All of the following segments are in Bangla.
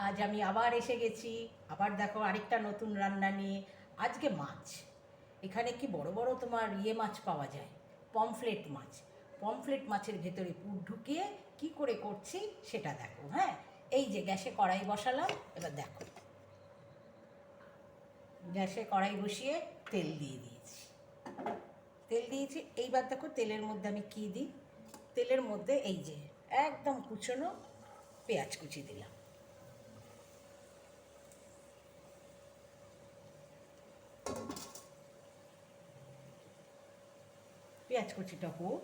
আজ আমি আবার এসে গেছি, আবার দেখো আরেকটা নতুন রান্না নিয়ে। আজকে মাছ, এখানে কি বড় বড় তোমার মাছ পাওয়া যায়, পমফ্লেট মাছ। পমফ্লেট মাছের ভেতরে পুর ঢুকিয়ে কি করে করছি সেটা দেখো। হ্যাঁ, এই যে গ্যাসে কড়াই বসালাম, এবার দেখো গ্যাসে কড়াই বসিয়ে তেল দিয়ে দিয়েছি। তেল দিয়েছি, এইবার দেখো তেলের মধ্যে আমি কি দিই। তেলের মধ্যে এই যে একদম কুচনো পেঁয়াজ কুচি দিলাম। পেঁয়াজ কুচিটা হোক,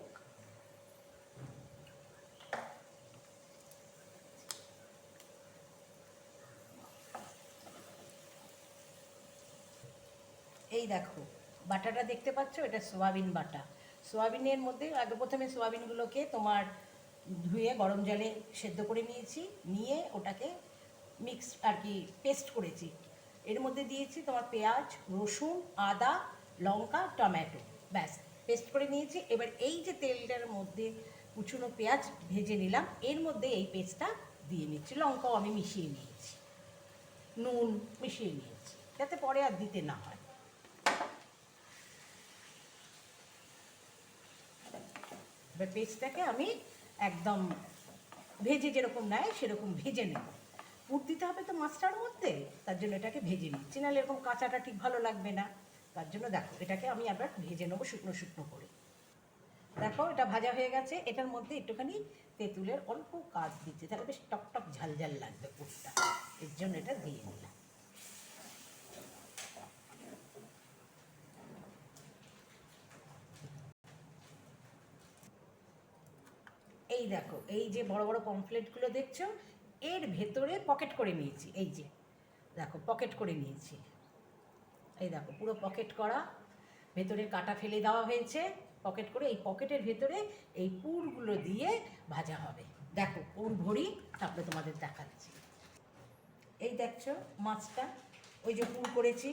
এই দেখো বাটাটা দেখতে পাচ্ছ, এটা সোয়াবিন বাটা। সোয়াবিনের মধ্যে আগে প্রথমে সোয়াবিনগুলোকে তোমার ধুয়ে গরম জলে সেদ্ধ করে নিয়েছি, নিয়ে ওটাকে মিক্স আর কি পেস্ট করেছি। এর মধ্যে দিয়েছি তোমার পেঁয়াজ, রসুন, আদা, লঙ্কা, টমেটো, ব্যাস পেস্ট করে নিয়েছি। এবার এই যে তেলটার মধ্যে কুচুনো পেঁয়াজ ভেজে নিলাম, এর মধ্যে এই পেস্টটা দিয়ে নিচ্ছি। লঙ্কাও আমি মিশিয়ে নিয়েছি, নুন মিশিয়ে নিয়েছি, যাতে পরে আর দিতে না হয়। এবার পেস্টটাকে আমি একদম ভেজে যেরকম নেয় সেরকম ভেজে নেব। পুর দিতে হবে তো মাছটার মধ্যে, তার জন্য এটাকে ভেজে নিচ্ছি, নাহলে এরকম কাঁচাটা ঠিক ভালো লাগবে না। তার জন্য দেখো এটাকে আমি আবার ভেজে নেবো শুকনো শুকনো করে। দেখো এটা ভাজা হয়ে গেছে, এটার মধ্যে একটুখানি তেঁতুলের অল্প কাজ দিচ্ছি, তাহলে বেশ টকটক ঝাল ঝাল লাগবে পুরটা, এর জন্য এটা দিয়ে নিলাম। এই দেখো এই যে বড় বড় পমফ্লেটগুলো দেখছো, এর ভেতরে পকেট করে নিয়েছি। এই যে দেখো পকেট করে নিয়েছি, এই দেখো পুরো পকেট করা, ভেতরে কাটা ফেলে দেওয়া হয়েছে। পকেট করে এই পকেটের ভেতরে এই পুরগুলো দিয়ে ভাজা হবে। দেখো পুর ভরি, তারপরে তোমাদের দেখাচ্ছি। এই দেখছো মাছটা, ওই যে পুর করেছি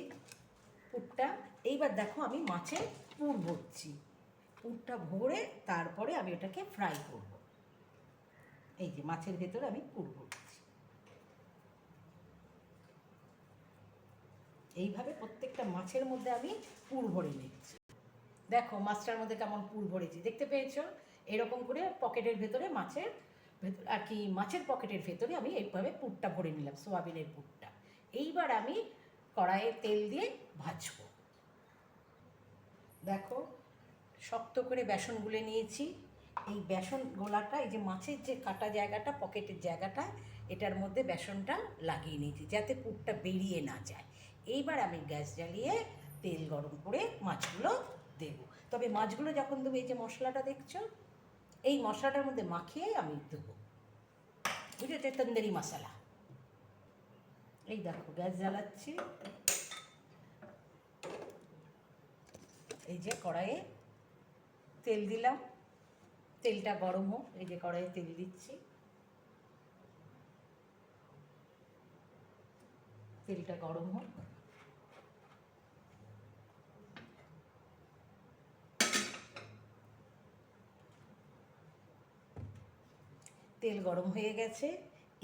পুরটা। এইবার দেখো আমি মাছের পুর ভরছি, পুরটা ভরে তারপরে আমি ওটাকে ফ্রাই করব। এই যে মাছের ভেতরে আমি পুর ভরছি, এইভাবে প্রত্যেকটা মাছের মধ্যে আমি পুর ভরে নিচ্ছি। দেখো মাছটার মধ্যে কেমন পুর ভরেছি, দেখতে পেয়েছো? এরকম করে পকেটের ভেতরে মাছের ভেতর আর কি মাছের পকেটের ভেতরে আমি এইভাবে পুরটা ভরে নিলাম, সোয়াবিনের পুরটা। এইবার আমি কড়াইয়ে তেল দিয়ে ভাজবো। দেখো শক্ত করে বেসন গুলে নিয়েছি। এই বেসন গোলাটা, এই যে মাছের যে কাটা জায়গাটা, পকেটের জায়গাটা, এটার মধ্যে বেসনটা লাগিয়ে নিয়েছি যাতে পুরটা বেরিয়ে না যায়। এইবার আমি গ্যাস জ্বালিয়ে তেল গরম করে মাছগুলো দেবো। তবে মাছগুলো যখন দেবো, এই যে মশলাটা দেখছো, এই মশলাটার মধ্যে মাখিয়ে আমি দেবো, বুঝেছো? তন্দুরি মশলা। এই দেখো গ্যাস জ্বালাচ্ছি, এই যে কড়াইয়ে তেল দিলাম, তেলটা গরম হোক। এই যে কড়াইয়ে তেল দিচ্ছি, তেলটা গরম হোক। তেল গরম হয়ে গেছে,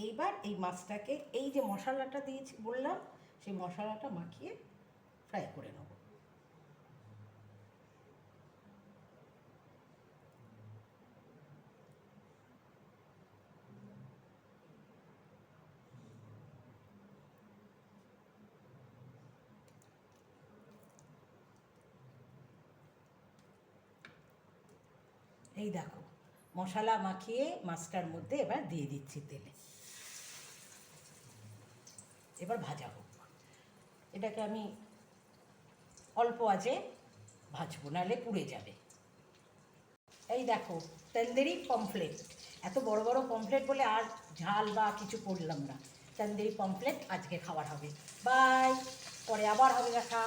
এইবার এই মাছটাকে এই যে মশলাটা দিয়েছি বললাম, সেই মশলাটা মাখিয়ে ফ্রাই করে নেব। এই দেখো মশলা মাখিয়ে মাছটার মধ্যে এবার দিয়ে দিচ্ছি তেলে, এবার ভাজা হোক। এটাকে আমি অল্প আঁচে ভাজবো, নাহলে পুড়ে যাবে। এই দেখো তন্দুরি পমফ্লেট, এত বড় বড় পমফ্লেট বলে আর ঝাল বা কিছু করলাম না। তন্দুরি পমফ্লেট আজকে খাবার হবে। বাই, পরে আবার হবে দেখা।